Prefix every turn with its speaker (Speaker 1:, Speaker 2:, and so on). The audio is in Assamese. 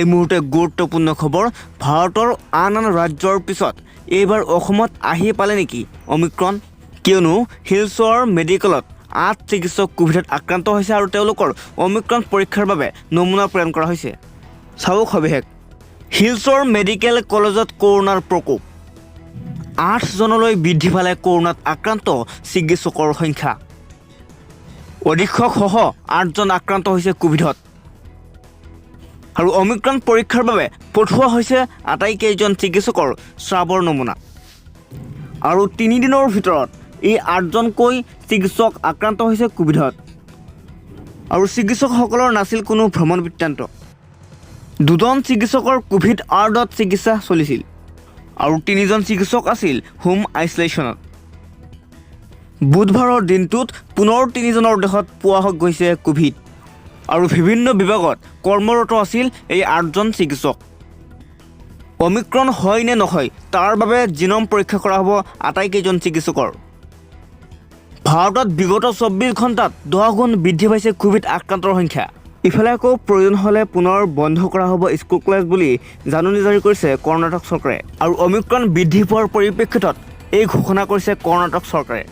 Speaker 1: এই মুহূৰ্তে গুৰুত্বপূৰ্ণ খবৰ ভাৰতৰ আন ৰাজ্যৰ পিছত এইবাৰ অসমত আহি পালে নেকি অমিক্ৰণ কিয়নো হিলছৰ মেডিকেলত ৮ চিকিৎসক কোভিডত আক্ৰান্ত হৈছে আৰু তেওঁলোকৰ অমিক্ৰণ পৰীক্ষাৰ বাবে নমুনা প্ৰেৰণ কৰা হৈছে চাওক সবিশেষ হিলছৰ মেডিকেল কলেজত কৰোনাৰ প্ৰকোপ ৮ জনলৈ বৃদ্ধি পালে কৰোনাত আক্ৰান্ত চিকিৎসকৰ সংখ্যা অধীক্ষকসহ ৮ জন আক্ৰান্ত হৈছে কোভিডত আৰু অমিক্ৰণ পৰীক্ষাৰ বাবে পঠোৱা হৈছে আটাইকেইজন চিকিৎসকৰ স্ৰাৱৰ নমুনা আৰু ৩ দিনৰ ভিতৰত এই ৮ জনকৈ চিকিৎসক আক্ৰান্ত হৈছে কোভিডত আৰু চিকিৎসকসকলৰ নাছিল কোনো ভ্ৰমণ বৃত্তান্ত ২জন চিকিৎসকৰ কোভিড ৱাৰ্ডত চিকিৎসা চলিছিল আৰু ৩জন চিকিৎসক আছিল হোম আইচলেশ্যনত বুধবাৰৰ দিনটোত পুনৰ ৩জনৰ দেহত পোৱা গৈছে কোভিড আৰু বিভিন্ন বিভাগত কৰ্মৰত আছিল এই ৮জন চিকিৎসক অমিক্ৰণ হয় নে নহয় তাৰ বাবে জিনম পৰীক্ষা কৰা হ'ব আটাইকেইজন চিকিৎসকৰ ভাৰতত বিগত ২৪ ঘণ্টাত 10 গুণ বৃদ্ধি পাইছে কোভিড আক্ৰান্তৰ সংখ্যা ইফালে আকৌ প্ৰয়োজন হ'লে পুনৰ বন্ধ কৰা হ'ব স্কুল কলেজ বুলি জাননী জাৰি কৰিছে কৰ্ণাটক চৰকাৰে আৰু অমিক্ৰণ বৃদ্ধি পোৱাৰ পৰিপ্ৰেক্ষিতত এই ঘোষণা কৰিছে কৰ্ণাটক চৰকাৰে